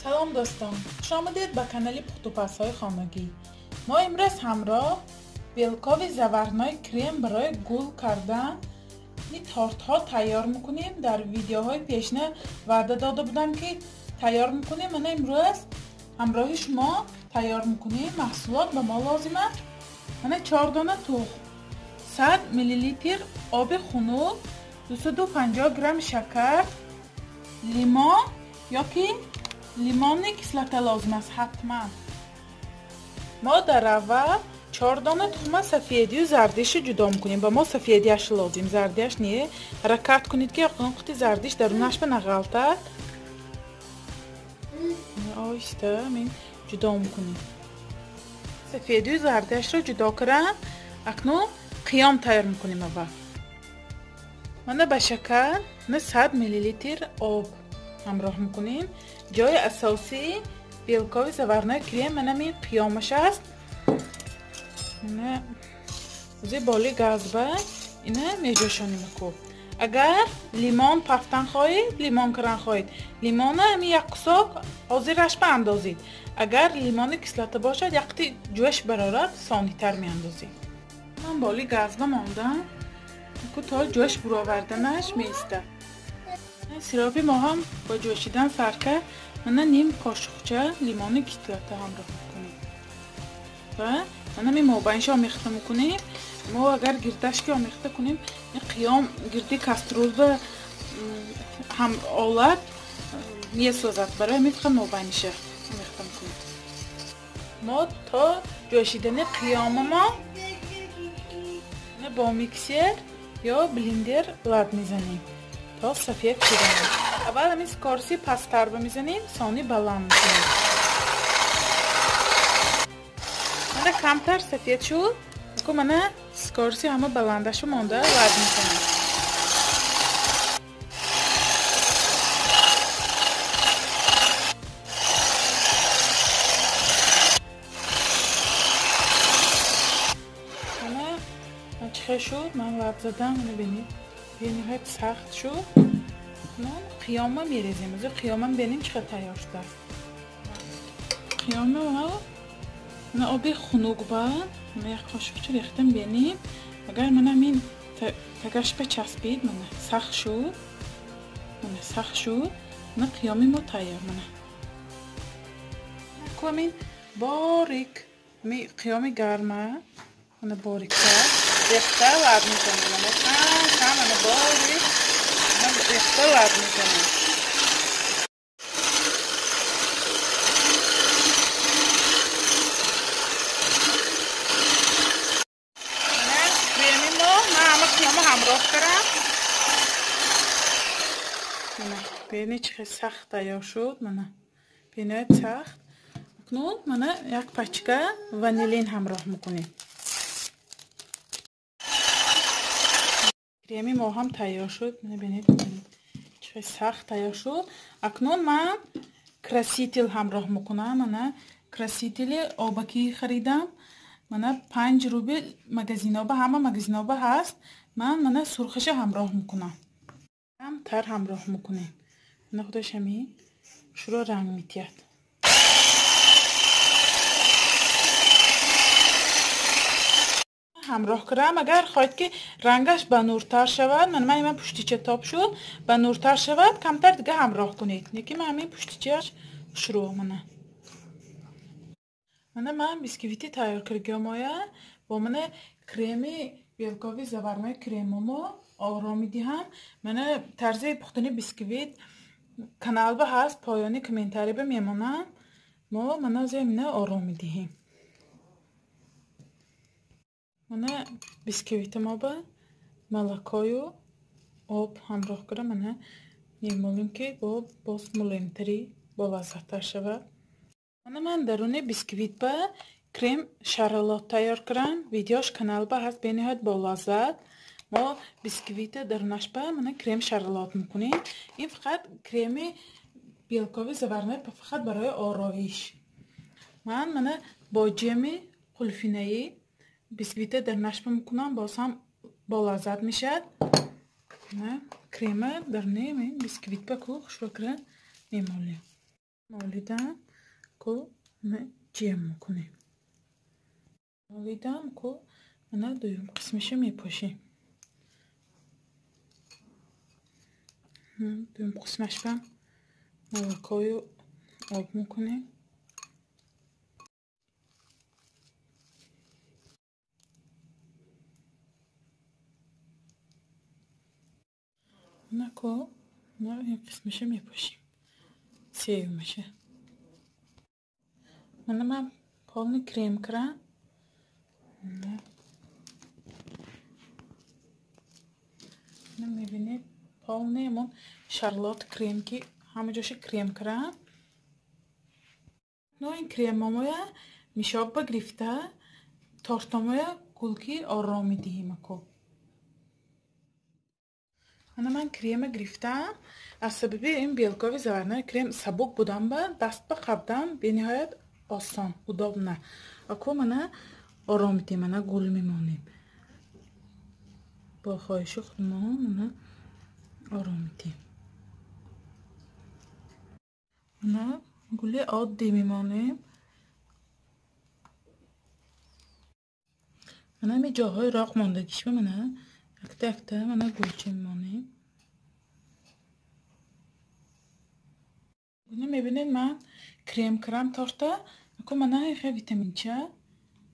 سلام دوستان، خوش آمدید به کانال پخت و پزهای خانگی. ما امروز همراه بیلکاوی زورنای کرم برای گل کردن این تارت ها تیار میکنیم. در ویدیوهای پیشینه وعده داده بودم که تیار میکنیم. من امروز همراه شما تیار میکنیم. محصولات به ما لازم است. من 4 دانه تخم، 100 میلی لیتر آب خنک، 250 گرم شکر، لیمون یا که لیمون کیسلته لازم است حتما. ما در اول 4 دانه تخم سفیدی و زردیش جدا میکنیم. با ما سفیدیش لازم، زردیش نیه. حرکت کنید که قنقطی زردیش درونش به نغلطد. آیسته من جدا میکنیم. سفیدی و زردیش رو جدا کردم. اکنون قیام تیار میکنیم. اول من به شکر 100 میلی لیتر آب همراه میکنیم. جای اساسی بیلکاوی زورنای کرم من قیامش است. من زی بالی گاز با اینه میجوشانیم. اگر لیمون پختن خواهید لیمون کردن خواهید، لیمون همی یک قساق حاضرش به اندازید. اگر لیمون کسلته باشد یقتی جوش برارد ثانی تر می اندازید. من بالی گاز با ماندم که تا جوش برآوردنش میسته. سیرابی ما هم با جوشیدن سرکه من نیم قاشقچه لیمون کسلته همراه میکنیم و من می مابینش آمیخته میکنیم. ما اگر گردش که آمیخته کنیم این قیام گردی کسترول هم آلت میسوزد. برای میتخم مابینش آمیخته میکنیم. ما تا جوشیدن قیام ما با میکسر یا بلندر لاد میزنیم تا سفید شدن. اول همی سکارسی پستر بمیزنیم، ثانی بلند میکنیم. من کمتر سفید شد که من سکارسی همه بلندشو مانده لاد میکنم. من چه شد؟ من لاد زدم. ببینید به نهایت سخت شد. من قیامه میریزیم. از قیامه ببینیم چقدر تیار شده است. قیامه من آبی خنک با من یک قاشقچه ریختم. ببینیم اگر من همین تگش بچسبید من سخت شد. من قیامی ما تیار. من همین باریک می قیامی گرمه من باریک تر ریخته لرد میکنم. من باریک من ریخته لرد میکنم. همراه کردم. ببینید چه سخت تیار شد. من ببینید سخت. اکنون من یک پاچکه وانیلین همراه میکنیم. کریمی ما هم تیار شد. ببینید چه سخت تیار شد. اکنون من کراسیتیل همراه میکنم. من کراسیتیل آبکی خریدم. من 5 روبل مگزینابه همه مگزینابه هست. من سرخش همراه میکنم. هم تر همراه میکنیم. من خودش همین شروع رنگ میتید. همراه کردم. اگر خواهید که رنگش به نورتر شود من پشتیچه تاپ شد به نورتر شود کمتر دیگه همراه کنید. یکی من همین پشتیچهش شروع من بیسکویتی تیار کردم. با من کرمی بیلکاوی زورنای کرممو آرامی دهم. من طرز پختن بیسکویت کانال با هست پایانی کامنتاری به میمونم. من از اینه آرامی دهیم. من بیسکویت ما با ملکای و آب همراه کردم. من میمونم که باز ملایمتری با لذت شود. من درون بیسکویت با کرم شارلات تیار کردم. ویدیوش کانال با هست به نهایت با لذت. ما بیسکویت درونش با من کرم شارلات میکنیم. این فقط کرم بیلکاوی زورنای فقط برای آرایش. من با جم قلفینه‌ای بیسکویت درونش میکنم. باز هم با لذت میشد. کرم درونه بیسکویت با خوش رو میمالیم. مالیدم که جیم میکنیم. مالیدم که من دویم قسمش میپاشیم. دویم قسمش بم ملکایو آب میکنیم. نکو نه این قسمش میپاشیم. سیومشه. من پالنی کریم کرم. نه میبینید پالنیمون شارلوت کریم که همه جاش کریم کرم. نه این کریم مامویا میشاب بگرفته تارتامویا گلکی آرامی دهیم اکو. من کریم گرفتم از سبب این بیلکاوی زورنه کریم سبک بودم با دست به قبضم به نهایت آسان بودم نه اکو من آرام دیم من گل میمونیم با خواهش خودمان من آرام دیم من گلی عادی میمونیم من می جاهای راق ماندگیش به من اکته اکته من گلچه میمونیم. اینو میبینید من کرم تارتا اکو من خیلی ویتامین چه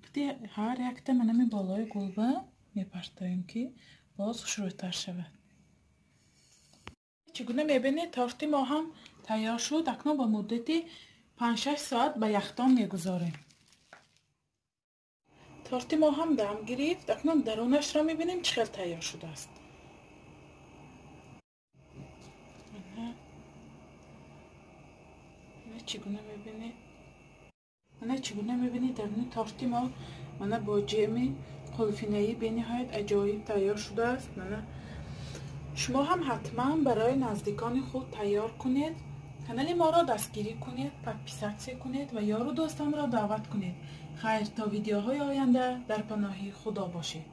کتی هر یکته من می بالای گلبه میپرتایم که باز خوشرویتر شود. چگونه میبینید تارتی ما هم تیار شد. اکنون با مدتی 5-6 ساعت به یخدان میگذاریم. تارتی ما هم دم گرفت. اکنون درونش را میبینیم چقدر تیار شده است. چگونه میبینید درون تارتی ما با جمی قلفینه‌ای به نهایت عجایب تیار شده است. شما هم حتما برای نزدیکان خود تیار کنید. کانال ما را دستگیری کنید، پادپیساسی کنید و یار و دوستان را دعوت کنید. خیر تا ویدیوهای آینده در پناه خدا باشید.